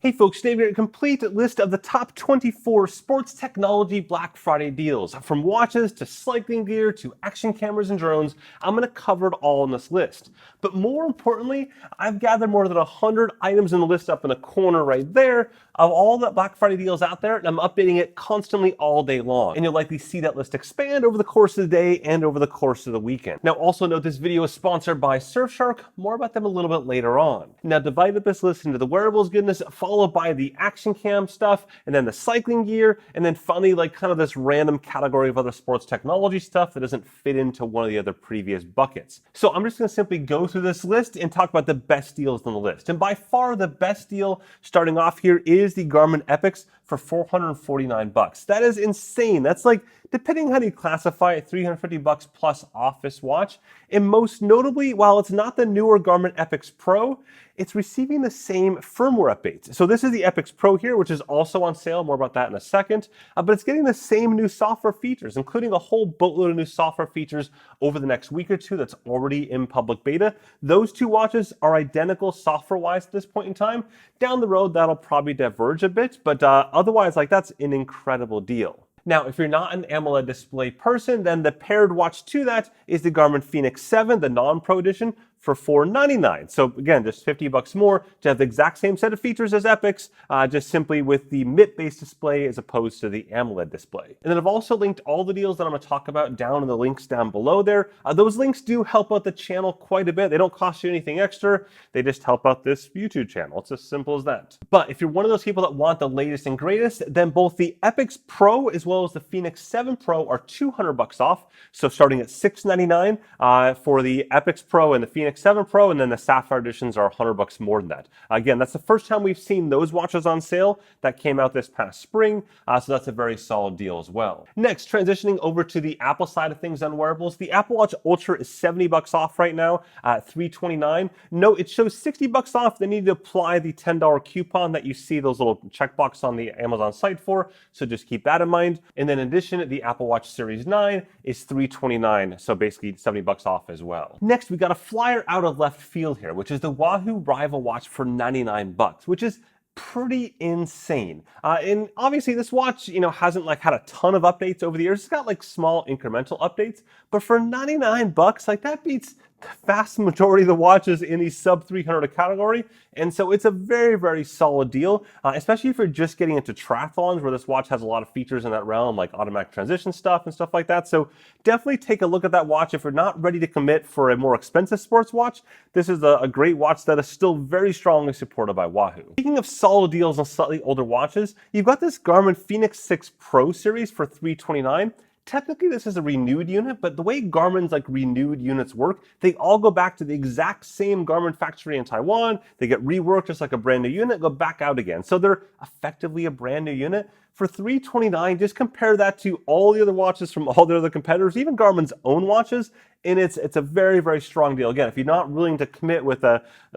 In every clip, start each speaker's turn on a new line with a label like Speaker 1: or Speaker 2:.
Speaker 1: Hey folks, Dave here. A complete list of the top 24 sports technology Black Friday deals. From watches to cycling gear to action cameras and drones, I'm going to cover it all in this list. But more importantly, I've gathered more than 100 items in the list up in the corner right there of all the Black Friday deals out there, and I'm updating it constantly all day long. And you'll likely see that list expand over the course of the day and over the course of the weekend. Now also note this video is sponsored by Surfshark. More about them a little bit later on. Now divide up this list into the wearables goodness, followed by the action cam stuff, and then the cycling gear, and then finally like kind of this random category of other sports technology stuff that doesn't fit into one of the other previous buckets. So I'm just going to simply go through this list and talk about the best deals on the list. And by far the best deal starting off here is the Garmin Epix for $449. That is insane. That's like, depending how you classify it, $350 plus off this watch. And most notably, while it's not the newer Garmin Epix Pro, it's receiving the same firmware updates. So this is the Epix Pro here, which is also on sale. More about that in a second. But it's getting the same new software features, including a whole boatload of new software features over the next week or two that's already in public beta. Those two watches are identical software-wise at this point in time. Down the road, that'll probably diverge a bit, but otherwise, like that's an incredible deal. Now, if you're not an AMOLED display person, then the paired watch to that is the Garmin Fenix 7, the non-Pro edition, for $499. So again, just $50 more to have the exact same set of features as Epix, just simply with the MIP-based display as opposed to the AMOLED display. And then I've also linked all the deals that I'm going to talk about down in the links down below there. Those links do help out the channel quite a bit. They don't cost you anything extra. They just help out this YouTube channel. It's as simple as that. But if you're one of those people that want the latest and greatest, then both the Epix Pro as well as the Fenix 7 Pro are $200 off. So starting at $699 for the Epix Pro and the Fenix 7 Pro, and then the Sapphire editions are $100 more than that. Again, that's the first time we've seen those watches on sale. That came out this past spring, so that's a very solid deal as well. Next, transitioning over to the Apple side of things on wearables, the Apple Watch Ultra is $70 off right now at $329. No, it shows $60 off. They need to apply the $10 coupon that you see those little checkbox on the Amazon site for, so just keep that in mind. And then in addition, the Apple Watch Series 9 is $329, so basically $70 off as well. Next, we got a flyer out of left field here, which is the Wahoo Rival watch for $99, which is pretty insane. And obviously this watch, hasn't like had a ton of updates over the years. It's got like small incremental updates, but for $99, like that beats the vast majority of the watches in the sub 300 category. And so it's a very, very solid deal, especially if you're just getting into triathlons where this watch has a lot of features in that realm, like automatic transition stuff and stuff like that. So definitely take a look at that watch. If you're not ready to commit for a more expensive sports watch, this is a great watch that is still very strongly supported by Wahoo. Speaking of solid deals on slightly older watches, you've got this Garmin Fenix 6 Pro series for $329. Technically, this is a renewed unit, but the way Garmin's like renewed units work, they all go back to the exact same Garmin factory in Taiwan. They get reworked just like a brand new unit, go back out again. So they're effectively a brand new unit. For $329, just compare that to all the other watches from all the other competitors, even Garmin's own watches, and it's a very, very strong deal. Again, if you're not willing to commit with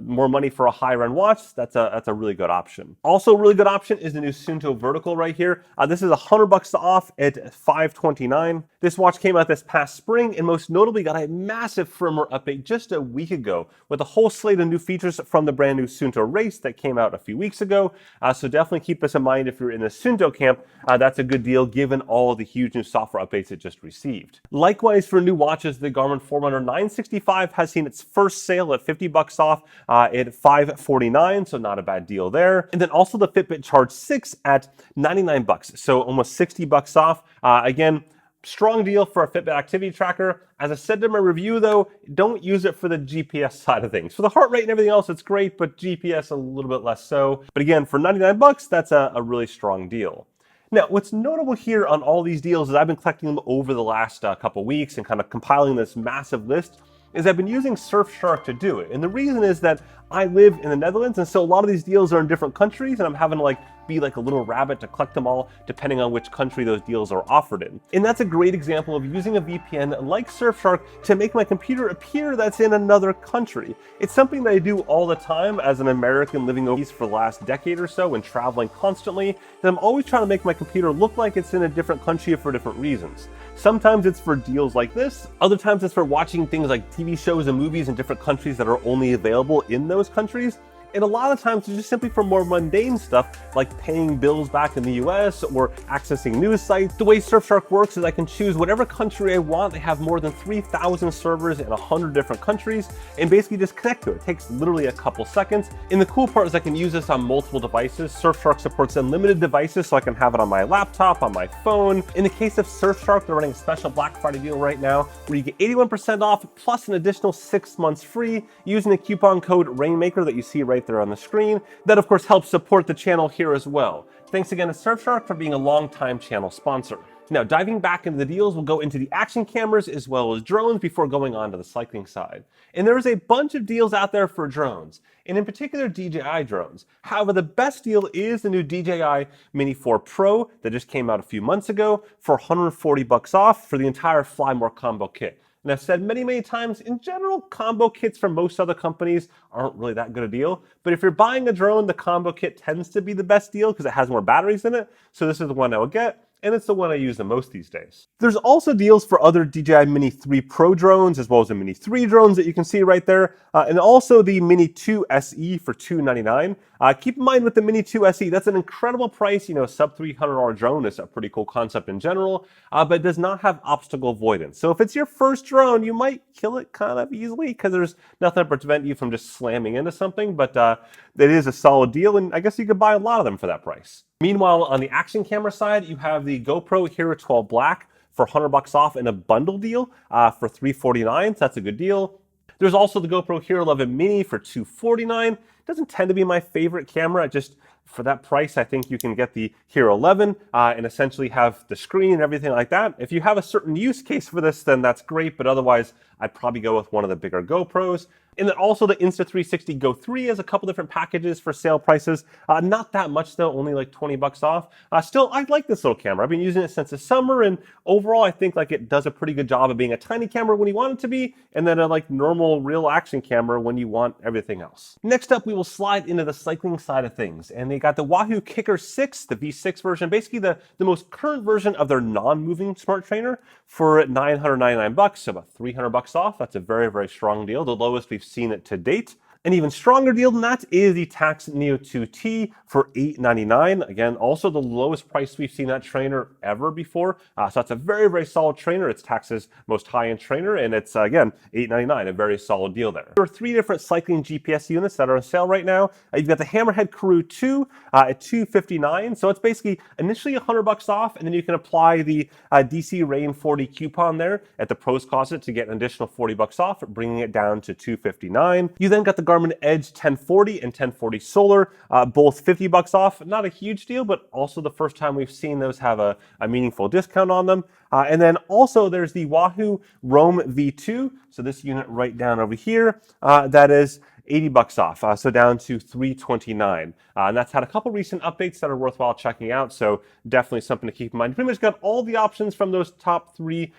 Speaker 1: more money for a higher-end watch, that's a really good option. Also, a really good option is the new Suunto Vertical right here. This is $100 off at $529. This watch came out this past spring, and most notably got a massive firmware update just a week ago with a whole slate of new features from the brand new Suunto Race that came out a few weeks ago. So definitely keep this in mind if you're in the Suunto camp. That's a good deal given all the huge new software updates it just received. Likewise, for new watches, the Garmin Forerunner 965 has seen its first sale at $50 off at $549, so not a bad deal there. And then also the Fitbit Charge 6 at $99, so almost $60 off. Again, strong deal for a Fitbit activity tracker. As I said in my review though, don't use it for the GPS side of things. For the heart rate and everything else, it's great, but GPS a little bit less so. But again, for $99, that's a really strong deal. Now, what's notable here on all these deals is I've been collecting them over the last couple weeks and kind of compiling this massive list, is I've been using Surfshark to do it. And the reason is that I live in the Netherlands, and so a lot of these deals are in different countries, and I'm having to be like a little rabbit to collect them all depending on which country those deals are offered in. And that's a great example of using a VPN like Surfshark to make my computer appear that's in another country. It's something that I do all the time as an American living overseas for the last decade or so and traveling constantly, and I'm always trying to make my computer look like it's in a different country for different reasons. Sometimes it's for deals like this, other times it's for watching things like TV shows and movies in different countries that are only available in those countries. And a lot of times it's just simply for more mundane stuff like paying bills back in the US or accessing news sites. The way Surfshark works is I can choose whatever country I want. They have more than 3,000 servers in 100 different countries and basically just connect to it. It takes literally a couple seconds. And the cool part is I can use this on multiple devices. Surfshark supports unlimited devices, so I can have it on my laptop, on my phone. In the case of Surfshark, they're running a special Black Friday deal right now where you get 81% off plus an additional 6 months free using the coupon code Rainmaker that you see right there on the screen. That of course helps support the channel here as well. Thanks again to Surfshark for being a longtime channel sponsor. Now, diving back into the deals, we'll go into the action cameras as well as drones before going on to the cycling side. And there is a bunch of deals out there for drones, and in particular DJI drones. However, the best deal is the new DJI Mini 4 Pro that just came out a few months ago for $140 off for the entire Fly More combo kit. And I've said many times, in general, combo kits from most other companies aren't really that good a deal. But if you're buying a drone, the combo kit tends to be the best deal because it has more batteries in it. So this is the one I will get, and it's the one I use the most these days. There's also deals for other DJI Mini 3 Pro drones, as well as the Mini 3 drones that you can see right there, and also the Mini 2 SE for $299. Keep in mind with the Mini 2 SE, that's an incredible price. You know, sub $300 drone is a pretty cool concept in general, but it does not have obstacle avoidance. So if it's your first drone, you might kill it kind of easily because there's nothing to prevent you from just slamming into something, but it is a solid deal, and I guess you could buy a lot of them for that price. Meanwhile, on the action camera side, you have the GoPro Hero 12 Black for $100 off in a bundle deal for $349, so that's a good deal. There's also the GoPro Hero 11 Mini for $249. It doesn't tend to be my favorite camera, just for that price, I think you can get the Hero 11 and essentially have the screen and everything like that. If you have a certain use case for this, then that's great, but otherwise, I'd probably go with one of the bigger GoPros. And then also the Insta360 Go 3 has a couple different packages for sale prices. Not that much though, only like $20 off. Still, I like this little camera. I've been using it since the summer, and overall I think like it does a pretty good job of being a tiny camera when you want it to be, and then a like normal real action camera when you want everything else. Next up, we will slide into the cycling side of things, and they got the Wahoo Kicker 6, the V6 version, basically the most current version of their non-moving smart trainer for $999, so about $300 off. That's a very strong deal, the lowest we've seen it to date. An even stronger deal than that is the Tacx Neo 2T for $899. Again, also the lowest price we've seen that trainer ever before. So that's a very solid trainer. It's Tacx's most high-end trainer, and it's, again, $899, a very solid deal there. There are 3 different cycling GPS units that are on sale right now. You've got the Hammerhead Karoo 2 at $259. So it's basically initially $100 off, and then you can apply the DC Rain 40 coupon there at the Pros Closet to get an additional $40 off, bringing it down to $259. You then got the Garmin Edge 1040 and 1040 Solar, both $50 off. Not a huge deal, but also the first time we've seen those have a meaningful discount on them. And then also there's the Wahoo Roam V2. So this unit right down over here, that is $80 off, so down to $329. And that's had a couple recent updates that are worthwhile checking out, so definitely something to keep in mind. Pretty much got all the options from those top 3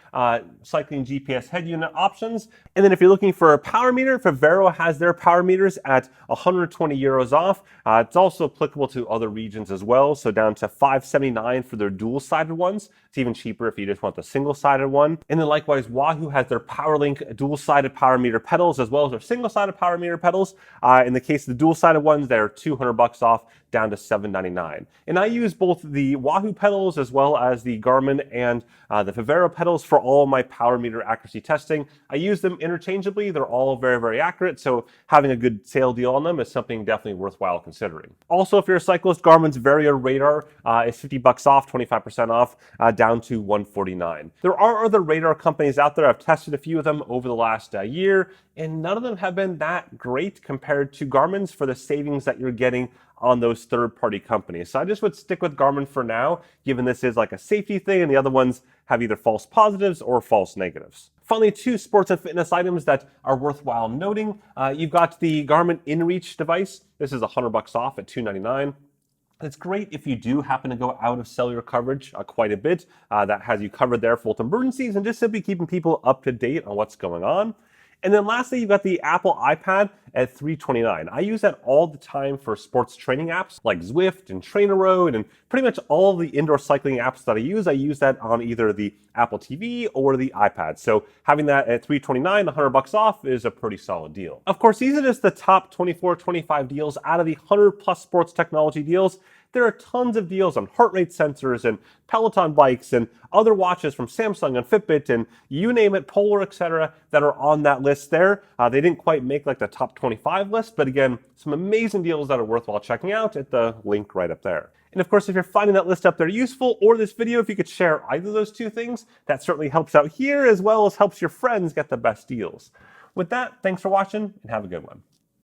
Speaker 1: cycling GPS head unit options. And then if you're looking for a power meter, Vivero has their power meters at 120 euros off. It's also applicable to other regions as well, so down to $579 for their dual-sided ones. It's even cheaper if you just want the single-sided one. And then likewise, Wahoo has their PowerLink dual-sided power meter pedals as well as their single-sided power meter pedals. In the case of the dual-sided ones, they're $200 off, down to $799. And I use both the Wahoo pedals as well as the Garmin and the Vivero pedals for all my power meter accuracy testing. I use them interchangeably. They're all very accurate, so having a good sale deal on them is something definitely worthwhile considering. Also, if you're a cyclist, Garmin's Vario Radar is $50 off, 25% off, down to $149. There are other radar companies out there. I've tested a few of them over the last year, and none of them have been that great compared to Garmin's for the savings that you're getting on those third-party companies. So I just would stick with Garmin for now, given this is like a safety thing and the other ones have either false positives or false negatives. Finally, 2 sports and fitness items that are worthwhile noting. You've got the Garmin InReach device. This is $100 off at $299. It's great if you do happen to go out of cellular coverage quite a bit. That has you covered there for both emergencies and just simply keeping people up to date on what's going on. And then lastly, you've got the Apple iPad at $329. I use that all the time for sports training apps like Zwift and Trainer Road and pretty much all of the indoor cycling apps that I use that on either the Apple TV or the iPad. So having that at $329, $100 off is a pretty solid deal. Of course, these are just the top 24, 25 deals out of the 100 plus sports technology deals. There are tons of deals on heart rate sensors and Peloton bikes and other watches from Samsung and Fitbit and you name it, Polar, etc., that are on that list there. They didn't quite make like the top 25 list, but again, some amazing deals that are worthwhile checking out at the link right up there. And of course, if you're finding that list up there useful or this video, if you could share either of those two things, that certainly helps out here as well as helps your friends get the best deals. With that, thanks for watching and have a good one.